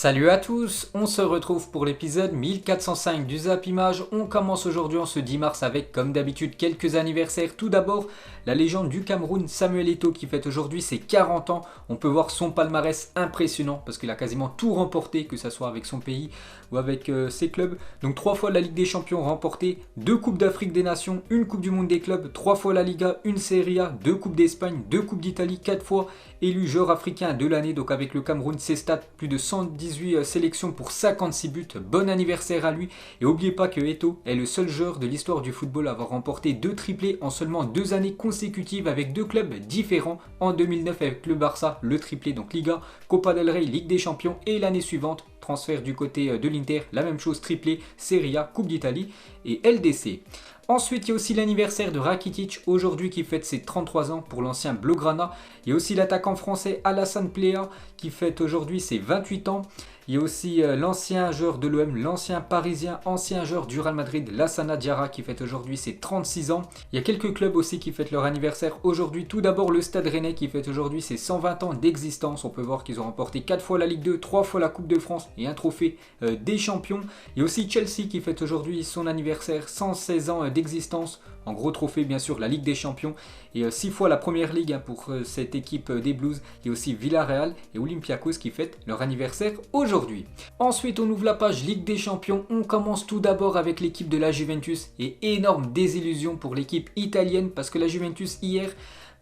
Salut à tous, on se retrouve pour l'épisode 1405 du Zap Image. On commence aujourd'hui en ce 10 mars avec, comme d'habitude, quelques anniversaires. Tout d'abord, la légende du Cameroun, Samuel Eto'o, qui fête aujourd'hui ses 40 ans. On peut voir son palmarès impressionnant parce qu'il a quasiment tout remporté, que ce soit avec son pays ou avec ses clubs. Donc 3 fois la Ligue des Champions remportée, 2 Coupes d'Afrique des Nations, 1 Coupe du Monde des clubs, 3 fois la Liga, 1 Serie A, 2 Coupes d'Espagne, 2 Coupes d'Italie, 4 fois élu joueur africain de l'année. Donc avec le Cameroun, ses stats, plus de 118 sélections pour 56 buts. Bon anniversaire à lui. Et n'oubliez pas que Eto'o est le seul joueur de l'histoire du football à avoir remporté 2 triplés en seulement 2 années consécutives avec 2 clubs différents. En 2009 avec le Barça, le triplé, donc Liga, Copa del Rey, Ligue des Champions, et l'année suivante, transfert du côté de l'Inter, la même chose, triplé, Serie A, Coupe d'Italie et LDC. Ensuite, il y a aussi l'anniversaire de Rakitic, aujourd'hui qui fête ses 33 ans pour l'ancien Blaugrana. Il y a aussi l'attaquant français Alassane Plea qui fête aujourd'hui ses 28 ans. Il y a aussi l'ancien joueur de l'OM, l'ancien parisien, ancien joueur du Real Madrid, Lassana Diarra, qui fête aujourd'hui ses 36 ans. Il y a quelques clubs aussi qui fêtent leur anniversaire aujourd'hui. Tout d'abord le Stade Rennais qui fête aujourd'hui ses 120 ans d'existence. On peut voir qu'ils ont remporté 4 fois la Ligue 2, 3 fois la Coupe de France et un trophée des champions. Il y a aussi Chelsea qui fête aujourd'hui son anniversaire, 116 ans d'existence. En gros trophée bien sûr la Ligue des Champions et 6 fois la Première Ligue pour cette équipe des Blues. Il y a aussi Villarreal et Olympiakos qui fêtent leur anniversaire aujourd'hui. Ensuite on ouvre la page Ligue des Champions. On commence tout d'abord avec l'équipe de la Juventus et énorme désillusion pour l'équipe italienne parce que la Juventus hier,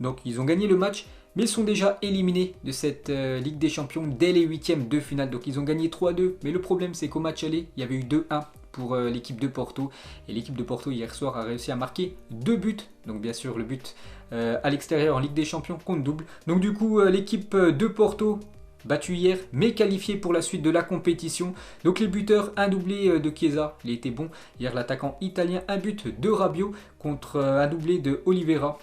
donc ils ont gagné le match mais ils sont déjà éliminés de cette Ligue des Champions dès les huitièmes de finale. Donc ils ont gagné 3-2 mais le problème c'est qu'au match aller il y avait eu 2-1 pour l'équipe de Porto. Et l'équipe de Porto hier soir a réussi à marquer 2 buts. Donc bien sûr le but à l'extérieur en Ligue des Champions compte double. Donc du coup l'équipe de Porto battue hier mais qualifiée pour la suite de la compétition. Donc les buteurs, un doublé de Chiesa, il était bon. Hier l'attaquant italien, un but de Rabiot contre un doublé de Oliveira.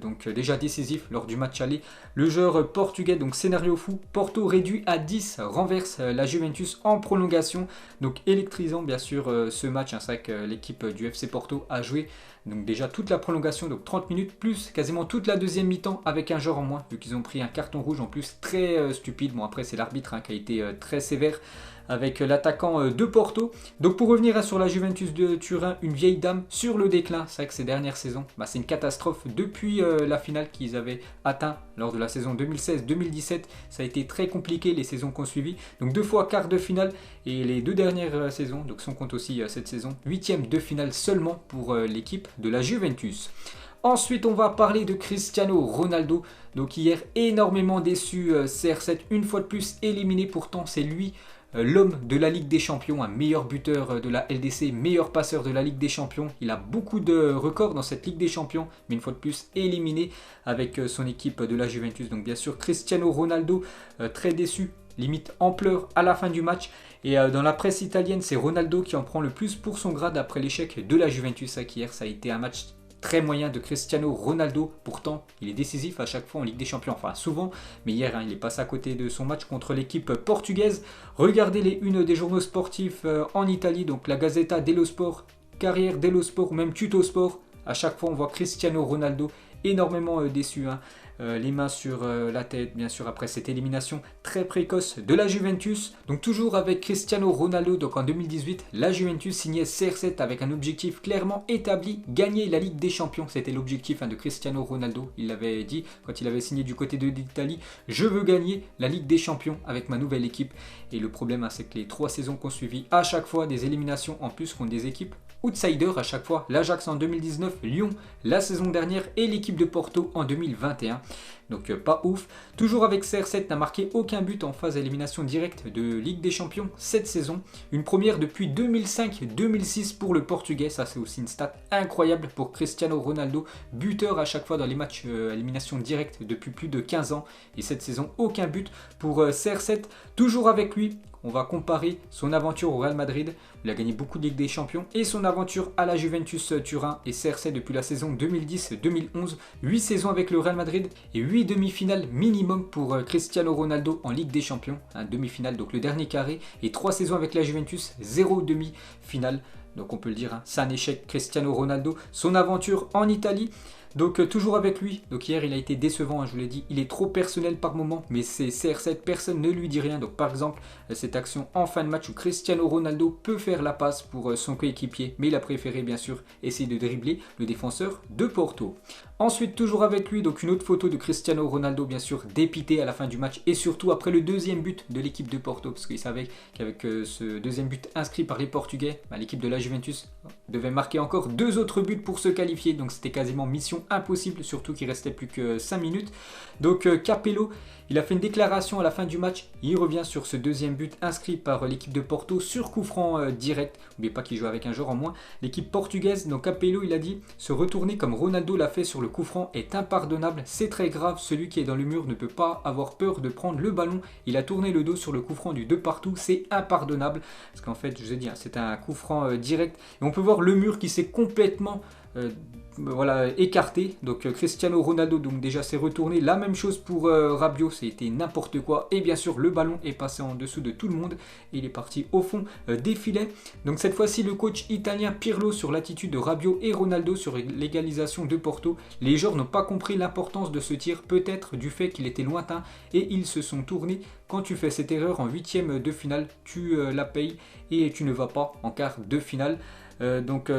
Donc déjà décisif lors du match aller. Le joueur portugais, donc scénario fou, Porto réduit à 10, renverse la Juventus en prolongation. Donc électrisant bien sûr ce match, c'est vrai que l'équipe du FC Porto a joué donc déjà toute la prolongation, donc 30 minutes, plus quasiment toute la deuxième mi-temps avec un joueur en moins, vu qu'ils ont pris un carton rouge en plus très stupide. Bon après c'est l'arbitre qui a été très sévère avec l'attaquant de Porto. Donc pour revenir sur la Juventus de Turin, une vieille dame sur le déclin. C'est vrai que ces dernières saisons, c'est une catastrophe depuis la finale qu'ils avaient atteint lors de la saison 2016-2017. Ça a été très compliqué les saisons qu'on suivi. Donc 2 fois quart de finale et les 2 dernières saisons, donc si on compte aussi cette saison, 8e de finale seulement pour l'équipe de la Juventus. Ensuite, on va parler de Cristiano Ronaldo. Donc hier, énormément déçu, CR7 une fois de plus éliminé. Pourtant, c'est lui l'homme de la Ligue des Champions, un meilleur buteur de la LDC, meilleur passeur de la Ligue des Champions. Il a beaucoup de records dans cette Ligue des Champions, mais une fois de plus éliminé avec son équipe de la Juventus. Donc bien sûr, Cristiano Ronaldo très déçu, limite en pleurs à la fin du match. Et dans la presse italienne, c'est Ronaldo qui en prend le plus pour son grade après l'échec de la Juventus. Hier, ça a été un match très moyen de Cristiano Ronaldo. Pourtant, il est décisif à chaque fois en Ligue des Champions. Enfin, souvent. Mais hier, il est passé à côté de son match contre l'équipe portugaise. Regardez les unes des journaux sportifs en Italie. Donc, la Gazzetta dello Sport, Carrière dello Sport ou même Tuto Sport. À chaque fois, on voit Cristiano Ronaldo énormément déçu. Les mains sur la tête, bien sûr, après cette élimination très précoce de la Juventus. Donc toujours avec Cristiano Ronaldo, donc en 2018, la Juventus signait CR7 avec un objectif clairement établi, gagner la Ligue des Champions. C'était l'objectif de Cristiano Ronaldo. Il l'avait dit quand il avait signé du côté de l'Italie, je veux gagner la Ligue des Champions avec ma nouvelle équipe. Et le problème, c'est que les 3 saisons qu'on suivi, à chaque fois des éliminations en plus contre des équipes outsiders à chaque fois. L'Ajax en 2019, Lyon la saison dernière et l'équipe de Porto en 2021. Donc pas ouf. Toujours avec CR7, n'a marqué aucun but en phase d'élimination directe de Ligue des Champions cette saison. Une première depuis 2005-2006 pour le Portugais. Ça c'est aussi une stat incroyable pour Cristiano Ronaldo. Buteur à chaque fois dans les matchs à élimination directe depuis plus de 15 ans. Et cette saison, aucun but pour CR7. Toujours avec lui, on va comparer son aventure au Real Madrid. Il a gagné beaucoup de Ligue des Champions. Et son aventure à la Juventus Turin et CR7 depuis la saison 2010-2011. 8 saisons avec le Real Madrid et 8 demi-finales minimum pour Cristiano Ronaldo en Ligue des Champions. Un demi-finale, donc le dernier carré. Et 3 saisons avec la Juventus, 0 demi-finale. donc on peut le dire, hein, c'est un échec Cristiano Ronaldo, son aventure en Italie. Donc toujours avec lui, donc hier il a été décevant, hein, je vous l'ai dit, il est trop personnel par moment, mais c'est CR7, personne ne lui dit rien. Donc par exemple, cette action en fin de match où Cristiano Ronaldo peut faire la passe pour son coéquipier, mais il a préféré bien sûr essayer de dribbler le défenseur de Porto. Ensuite, toujours avec lui, donc une autre photo de Cristiano Ronaldo, bien sûr, dépité à la fin du match et surtout après le deuxième but de l'équipe de Porto, parce qu'il savait qu'avec ce deuxième but inscrit par les Portugais, l'équipe de la Juventus devait marquer encore 2 autres buts pour se qualifier, donc c'était quasiment mission impossible, surtout qu'il restait plus que 5 minutes. Donc Capello, il a fait une déclaration à la fin du match, il revient sur ce deuxième but inscrit par l'équipe de Porto sur coup franc direct, n'oubliez pas qu'il joue avec un joueur en moins, l'équipe portugaise. Donc Capello, il a dit, se retourner comme Ronaldo l'a fait sur le coup franc est impardonnable, c'est très grave, celui qui est dans le mur ne peut pas avoir peur de prendre le ballon, il a tourné le dos sur le coup franc du 2 partout, c'est impardonnable, parce qu'en fait, je vous ai dit, c'est un coup franc direct, et on peut voir le mur qui s'est complètement écarté. Donc Cristiano Ronaldo donc déjà s'est retourné, la même chose pour Rabiot, c'était n'importe quoi, et bien sûr le ballon est passé en dessous de tout le monde et il est parti au fond des filets. Donc cette fois-ci le coach italien Pirlo sur l'attitude de Rabiot et Ronaldo sur l'égalisation de Porto. Les joueurs n'ont pas compris l'importance de ce tir, peut-être du fait qu'il était lointain, et ils se sont tournés. Quand tu fais cette erreur en 8e de finale, tu la payes et tu ne vas pas en quart de finale.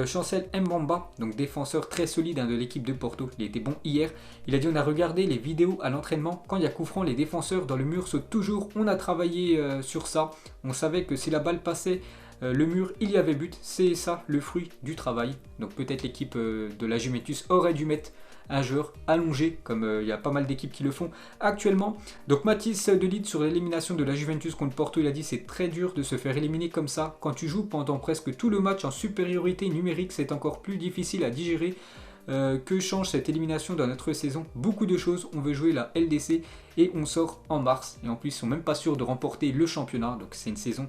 Chancel Mbamba, donc défenseur très solide de l'équipe de Porto, il était bon hier, il a dit on a regardé les vidéos à l'entraînement, quand il y a coup franc les défenseurs dans le mur sautent toujours, on a travaillé sur ça, on savait que si la balle passait le mur, il y avait but, c'est ça le fruit du travail. Donc peut-être l'équipe de la Juventus aurait dû mettre un joueur allongé, comme il y a pas mal d'équipes qui le font actuellement. Donc Mathis de Ligt sur l'élimination de la Juventus contre Porto, il a dit c'est très dur de se faire éliminer comme ça. Quand tu joues pendant presque tout le match en supériorité numérique, c'est encore plus difficile à digérer. Que change cette élimination dans notre saison? Beaucoup de choses, on veut jouer la LDC et on sort en mars. Et en plus, ils sont même pas sûrs de remporter le championnat. Donc c'est une saison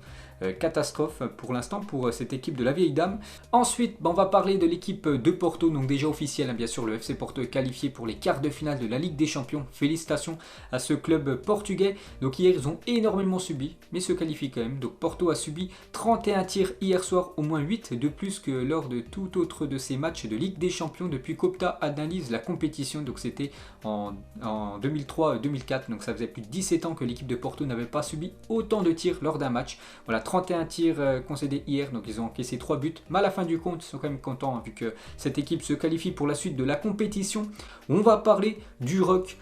catastrophe pour l'instant pour cette équipe de la vieille dame. Ensuite, on va parler de l'équipe de Porto, donc déjà officielle, bien sûr, le FC Porto est qualifié pour les quarts de finale de la Ligue des Champions. Félicitations à ce club portugais. Donc hier, ils ont énormément subi, mais se qualifient quand même. Donc Porto a subi 31 tirs hier soir, au moins 8 de plus que lors de tout autre de ces matchs de Ligue des Champions depuis qu'Opta analyse la compétition. Donc c'était en 2003-2004, donc ça faisait plus de 17 ans que l'équipe de Porto n'avait pas subi autant de tirs lors d'un match. Voilà, 31 tirs concédés hier, donc ils ont encaissé 3 buts, mais à la fin du compte, ils sont quand même contents, hein, vu que cette équipe se qualifie pour la suite de la compétition. On va parler du Rock.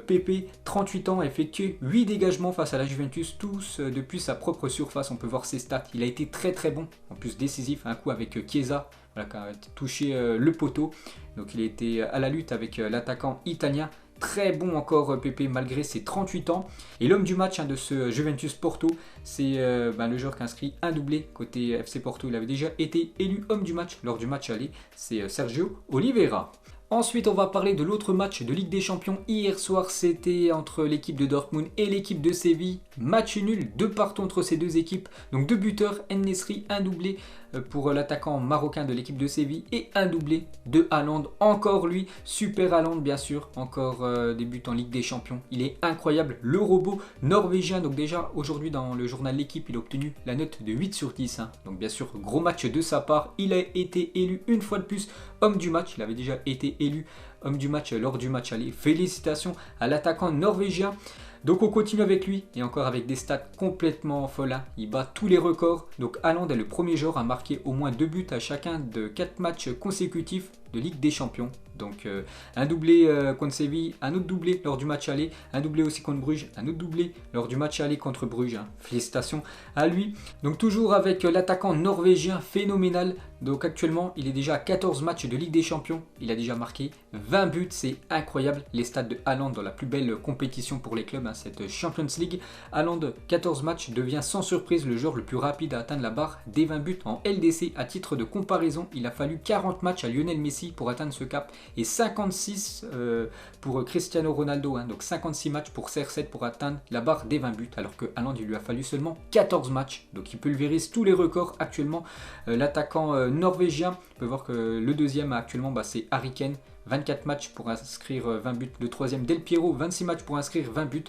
Pepe, 38 ans, a effectué 8 dégagements face à la Juventus, tous depuis sa propre surface. On peut voir ses stats, il a été très très bon, en plus décisif, un coup avec Chiesa, voilà, qui a touché le poteau. Donc il a été à la lutte avec l'attaquant italien. Très bon encore Pepe malgré ses 38 ans. Et l'homme du match de ce Juventus Porto, c'est le joueur qui a inscrit un doublé côté FC Porto. Il avait déjà été élu homme du match lors du match aller, c'est Sergio Oliveira. Ensuite, on va parler de l'autre match de Ligue des Champions. Hier soir, c'était entre l'équipe de Dortmund et l'équipe de Séville. Match nul, 2 partout entre ces deux équipes. Donc 2 buteurs, En-Nesyri, un doublé pour l'attaquant marocain de l'équipe de Séville et un doublé de Haaland. Encore lui, super Haaland bien sûr. Encore des buts en Ligue des Champions. Il est incroyable, le robot norvégien. Donc déjà, aujourd'hui dans le journal L'équipe, il a obtenu la note de 8 sur 10. Hein. Donc bien sûr, gros match de sa part. Il a été élu une fois de plus homme du match. Il avait déjà été élu homme du match lors du match aller. Félicitations à l'attaquant norvégien. Donc on continue avec lui et encore avec des stats complètement folles. Hein. Il bat tous les records. Donc Haaland est le premier joueur à marquer au moins 2 buts à chacun de 4 matchs consécutifs de Ligue des Champions. Donc un doublé contre Séville, un autre doublé lors du match aller, un doublé aussi contre Bruges, un autre doublé lors du match aller contre Bruges. Hein. Félicitations à lui. Donc toujours avec l'attaquant norvégien phénoménal. Donc actuellement il est déjà à 14 matchs de Ligue des Champions. Il a déjà marqué 20 buts, c'est incroyable. Les stats de Haaland dans la plus belle compétition pour les clubs, hein, cette Champions League. Haaland, 14 matchs, devient sans surprise le joueur le plus rapide à atteindre la barre des 20 buts en LDC. À titre de comparaison, il a fallu 40 matchs à Lionel Messi pour atteindre ce cap et 56 pour Cristiano Ronaldo, hein, donc 56 matchs pour CR7 pour atteindre la barre des 20 buts, alors que Haaland il lui a fallu seulement 14 matchs, donc il pulvérise tous les records actuellement. L'attaquant norvégien, on peut voir que le deuxième actuellement c'est Harry Kane, 24 matchs pour inscrire 20 buts, le troisième Del Piero, 26 matchs pour inscrire 20 buts.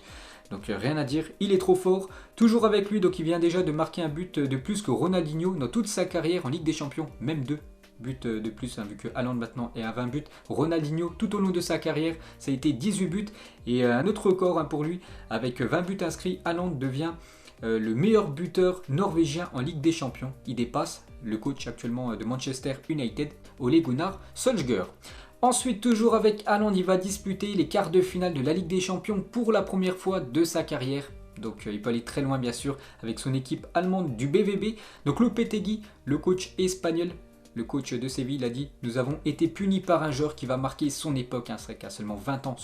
Donc rien à dire, il est trop fort. Toujours avec lui, donc il vient déjà de marquer un but de plus que Ronaldinho dans toute sa carrière en Ligue des Champions, même 2 buts de plus, hein, vu que Haaland maintenant est à 20 buts. Ronaldinho, tout au long de sa carrière, ça a été 18 buts. Et un autre record, hein, pour lui, avec 20 buts inscrits, Haaland devient le meilleur buteur norvégien en Ligue des Champions. Il dépasse le coach actuellement de Manchester United, Ole Gunnar Solskjaer. Ensuite, toujours avec Haaland, il va disputer les quarts de finale de la Ligue des Champions pour la première fois de sa carrière. Donc il peut aller très loin bien sûr avec son équipe allemande du BVB. Donc Lopetegui, le coach espagnol, le coach de Séville, il a dit « Nous avons été punis par un joueur qui va marquer son époque, hein, c'est qu'à seulement 20 ans,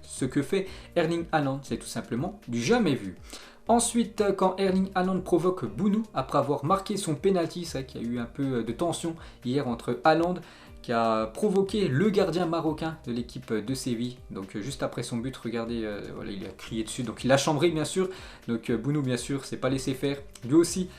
ce que fait Erling Haaland, c'est tout simplement du jamais vu. » Ensuite, quand Erling Haaland provoque Bounou, après avoir marqué son penalty, c'est vrai qu'il y a eu un peu de tension hier entre Haaland, qui a provoqué le gardien marocain de l'équipe de Séville. Donc juste après son but, regardez, voilà, il a crié dessus, donc il a chambré bien sûr. Donc Bounou bien sûr, s'est pas laissé faire. Lui aussi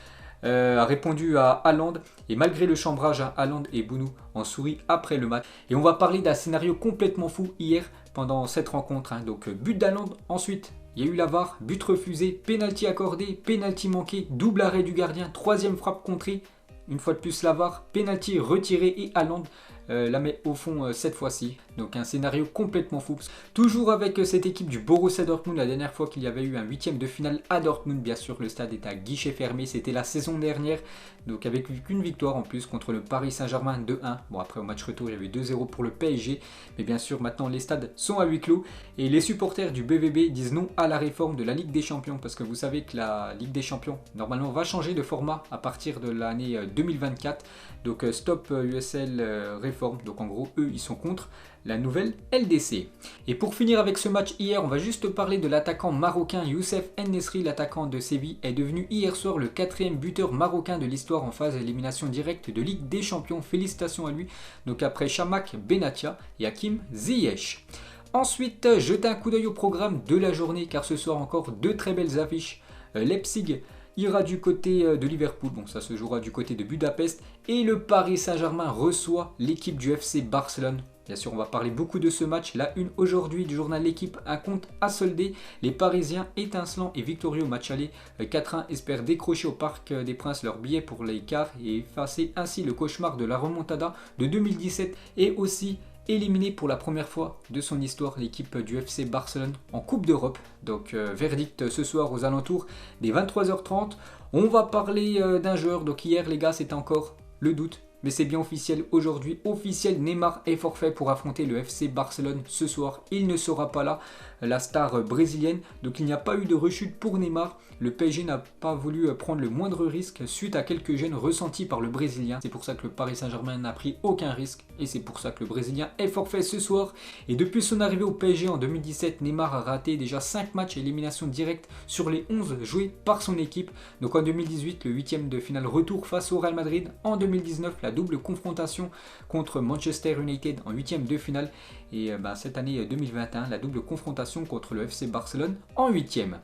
a répondu à Haaland, et malgré le chambrage, hein, Haaland et Bounou en sourient après le match. Et on va parler d'un scénario complètement fou hier pendant cette rencontre, hein. Donc but d'Haaland, ensuite il y a eu la VAR, but refusé, penalty accordé, penalty manqué, double arrêt du gardien, troisième frappe contrée. Une fois de plus la VAR, penalty retiré et Haaland la met au fond cette fois-ci. Donc un scénario complètement fou. Toujours avec cette équipe du Borussia Dortmund, la dernière fois qu'il y avait eu un huitième de finale à Dortmund, bien sûr le stade est à guichet fermé, c'était la saison dernière. Donc avec une victoire en plus contre le Paris Saint-Germain 2-1. Bon après au match retour il y avait 2-0 pour le PSG. Mais bien sûr maintenant les stades sont à huis clos. Et les supporters du BVB disent non à la réforme de la Ligue des Champions. Parce que vous savez que la Ligue des Champions normalement va changer de format à partir de l'année 2024. Donc stop USL réforme. Donc en gros eux ils sont contre la nouvelle LDC. Et pour finir avec ce match hier, on va juste parler de l'attaquant marocain Youssef En-Nesyri. L'attaquant de Séville est devenu hier soir le 4e buteur marocain de l'histoire en phase d'élimination directe de Ligue des Champions. Félicitations à lui. Donc après Chamakh Benatia et Hakim Ziyech. Ensuite, jetez un coup d'œil au programme de la journée car ce soir encore 2 très belles affiches. Leipzig ira du côté de Liverpool, bon ça se jouera du côté de Budapest, et le Paris Saint-Germain reçoit l'équipe du FC Barcelone. Bien sûr, on va parler beaucoup de ce match. La une aujourd'hui du journal L'équipe, un compte à solder. Les Parisiens étincelants et victorieux au match aller 4-1 espèrent décrocher au Parc des Princes leur billet pour les quarts et effacer ainsi le cauchemar de la remontada de 2017 et aussi éliminé pour la première fois de son histoire l'équipe du FC Barcelone en Coupe d'Europe. Donc verdict ce soir aux alentours des 23h30. On va parler d'un joueur. Donc hier les gars c'était encore le doute. Mais c'est bien officiel aujourd'hui, officiel, Neymar est forfait pour affronter le FC Barcelone ce soir. Il ne sera pas là, la star brésilienne. Donc il n'y a pas eu de rechute pour Neymar. Le PSG n'a pas voulu prendre le moindre risque suite à quelques gênes ressentis par le Brésilien. C'est pour ça que le Paris Saint-Germain n'a pris aucun risque. Et c'est pour ça que le Brésilien est forfait ce soir. Et depuis son arrivée au PSG en 2017, Neymar a raté déjà 5 matchs à élimination directe sur les 11 joués par son équipe. Donc en 2018, le 8e de finale retour face au Real Madrid. En 2019, la double confrontation contre Manchester United en 8e de finale. Et cette année 2021, la double confrontation contre le FC Barcelone en 8e.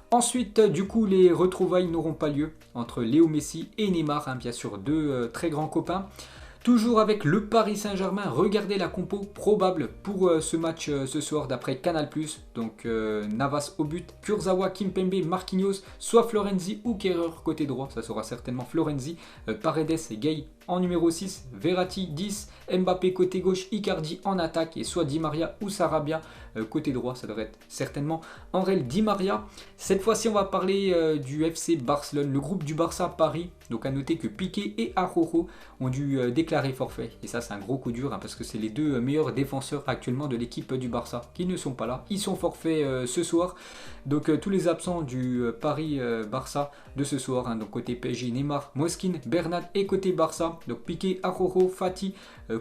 Ensuite, du coup, les retrouvailles n'auront pas lieu entre Léo Messi et Neymar, hein, bien sûr, deux très grands copains. Toujours avec le Paris Saint-Germain, regardez la compo probable pour ce match ce soir d'après Canal+. Donc Navas au but, Kurzawa, Kimpembe, Marquinhos, soit Florenzi ou Kehrer côté droit. Ça sera certainement Florenzi, Paredes et Gay en numéro 6, Verratti 10, Mbappé côté gauche, Icardi en attaque et soit Di Maria ou Sarabia côté droit. Ça devrait être certainement Angel Di Maria. Cette fois-ci on va parler du FC Barcelone, le groupe du Barça Paris. Donc à noter que Piqué et Araujo ont dû déclarer forfait. Et ça c'est un gros coup dur hein, parce que c'est les deux meilleurs défenseurs actuellement de l'équipe du Barça qui ne sont pas là. Ils sont forfaits ce soir. Donc tous les absents du Paris-Barça de ce soir. Hein, donc côté PSG, Neymar, Moskin, Bernat et côté Barça. Donc Piqué, Araujo, Fati,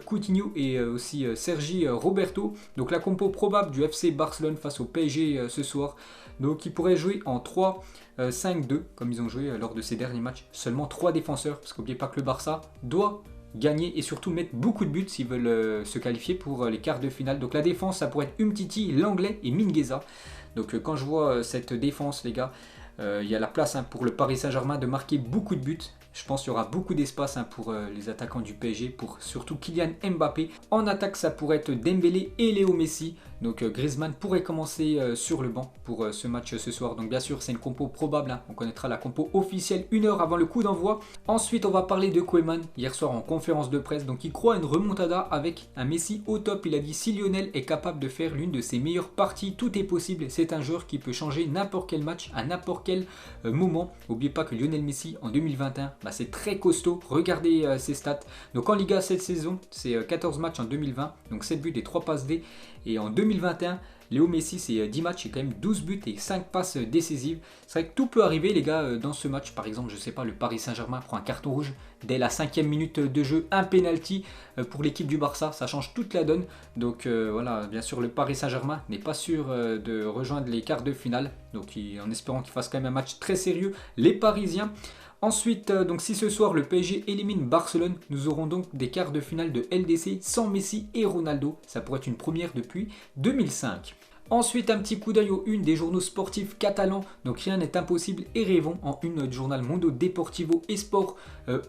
Coutinho et aussi Sergi Roberto. Donc la compo probable du FC Barcelone face au PSG ce soir. Donc ils pourraient jouer en 3-5-2 comme ils ont joué lors de ces derniers matchs. Seulement 3 défenseurs parce qu'oubliez pas que le Barça doit gagner et surtout mettre beaucoup de buts s'ils veulent se qualifier pour les quarts de finale. Donc la défense ça pourrait être Umtiti, Langlais et Mingueza. Donc quand je vois cette défense les gars, il y a la place hein, pour le Paris Saint-Germain de marquer beaucoup de buts. Je pense qu'il y aura beaucoup d'espace hein, pour les attaquants du PSG, pour surtout Kylian Mbappé. En attaque, ça pourrait être Dembélé et Léo Messi. Donc Griezmann pourrait commencer sur le banc pour ce match ce soir. Donc bien sûr c'est une compo probable, hein. On connaîtra la compo officielle 1 heure avant le coup d'envoi. Ensuite on va parler de Koeman hier soir en conférence de presse. Donc il croit à une remontada avec un Messi au top. Il a dit si Lionel est capable de faire l'une de ses meilleures parties, tout est possible. C'est un joueur qui peut changer n'importe quel match à n'importe quel moment. N'oubliez pas que Lionel Messi en 2021, c'est très costaud. Regardez ses stats. Donc en Liga cette saison, c'est 14 matchs en 2020. Donc 7 buts et 3 passes D. Et en 2021, Léo Messi, c'est 10 matchs et quand même 12 buts et 5 passes décisives. C'est vrai que tout peut arriver les gars dans ce match. Par exemple, je sais pas, le Paris Saint-Germain prend un carton rouge dès la 5e minute de jeu, un penalty pour l'équipe du Barça, ça change toute la donne. Donc voilà, bien sûr le Paris Saint-Germain n'est pas sûr de rejoindre les quarts de finale. Donc en espérant qu'il fasse quand même un match très sérieux, les Parisiens. Ensuite, donc si ce soir le PSG élimine Barcelone, nous aurons donc des quarts de finale de LDC sans Messi et Ronaldo. Ça pourrait être une première depuis 2005. Ensuite, un petit coup d'œil aux unes des journaux sportifs catalans. Donc rien n'est impossible et rêvons en une du journal Mundo Deportivo et Sport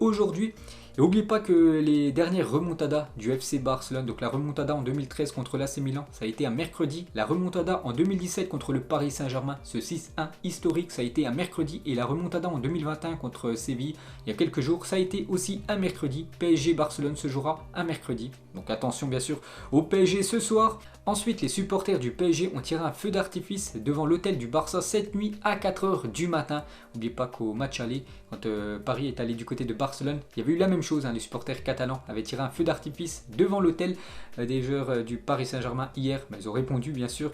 aujourd'hui. Et n'oubliez pas que les dernières remontadas du FC Barcelone, donc la remontada en 2013 contre l'AC Milan, ça a été un mercredi. La remontada en 2017 contre le Paris Saint-Germain, ce 6-1 historique, ça a été un mercredi. Et la remontada en 2021 contre Séville, il y a quelques jours, ça a été aussi un mercredi. PSG Barcelone se jouera un mercredi. Donc attention bien sûr au PSG ce soir. Ensuite, les supporters du PSG ont tiré un feu d'artifice devant l'hôtel du Barça cette nuit à 4h du matin. N'oubliez pas qu'au match aller, quand Paris est allé du côté de Barcelone, il y avait eu la même chose. Les supporters catalans avaient tiré un feu d'artifice devant l'hôtel des joueurs du Paris Saint-Germain hier. Ils ont répondu bien sûr.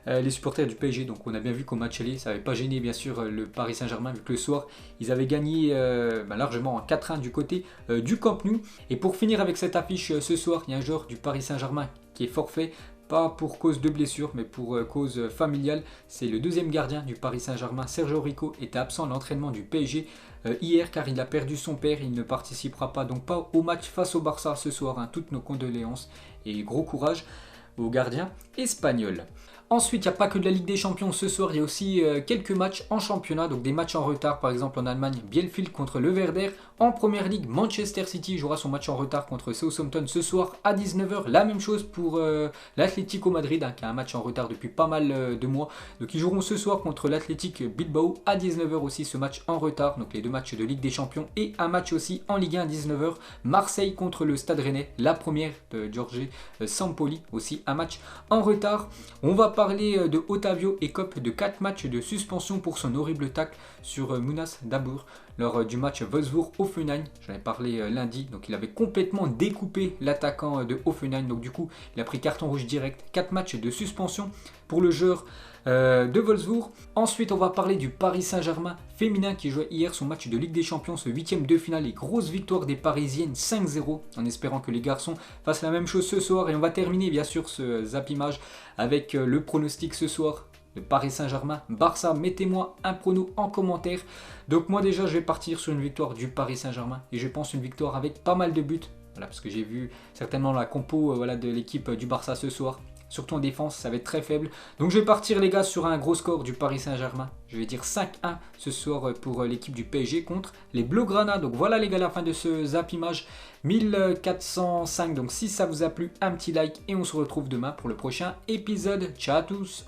Les supporters du PSG, donc on a bien vu qu'au match aller, ça n'avait pas gêné bien sûr le Paris Saint-Germain vu que le soir ils avaient gagné largement en 4-1 du côté du Camp Nou. Et pour finir avec cette affiche ce soir, il y a un joueur du Paris Saint-Germain qui est forfait. Pas pour cause de blessure, mais pour cause familiale. C'est le deuxième gardien du Paris Saint-Germain, Sergio Rico, était absent à l'entraînement du PSG hier car il a perdu son père. Il ne participera pas donc pas au match face au Barça ce soir. Toutes nos condoléances et gros courage aux gardiens espagnols. Ensuite, il n'y a pas que de la Ligue des Champions ce soir, il y a aussi quelques matchs en championnat, donc des matchs en retard, par exemple en Allemagne, Bielefeld contre le Werder. En Première Ligue, Manchester City jouera son match en retard contre Southampton ce soir à 19h. La même chose pour l'Atlético Madrid, qui a un match en retard depuis pas mal de mois. Donc ils joueront ce soir contre l'Athletic Bilbao à 19h aussi, ce match en retard. Donc les deux matchs de Ligue des Champions et un match aussi en Ligue 1 à 19h. Marseille contre le Stade Rennais, la première de Giorgio Sampaoli, aussi un match en retard. On va parler de Otavio écope de 4 matchs de suspension pour son horrible tacle sur Mounas Dabour lors du match Wolfsburg-Hoffenheim. J'en ai parlé lundi, donc il avait complètement découpé l'attaquant de Hoffenheim, donc du coup il a pris carton rouge direct. 4 matchs de suspension pour le joueur de Wolfsburg. Ensuite on va parler du Paris Saint-Germain féminin qui jouait hier son match de Ligue des Champions, ce 8e de finale, et grosse victoire des Parisiennes 5-0, en espérant que les garçons fassent la même chose ce soir. Et on va terminer bien sûr ce Zap Image avec le pronostic ce soir. Le Paris Saint-Germain, Barça, mettez-moi un prono en commentaire. Donc moi déjà je vais partir sur une victoire du Paris Saint-Germain et je pense une victoire avec pas mal de buts. Voilà, parce que j'ai vu certainement la compo de l'équipe du Barça ce soir. Surtout en défense, ça va être très faible. Donc je vais partir les gars sur un gros score du Paris Saint-Germain. Je vais dire 5-1 ce soir pour l'équipe du PSG contre les Blaugrana. Donc voilà les gars, la fin de ce Zap Image 1405. Donc si ça vous a plu, un petit like et on se retrouve demain pour le prochain épisode. Ciao à tous!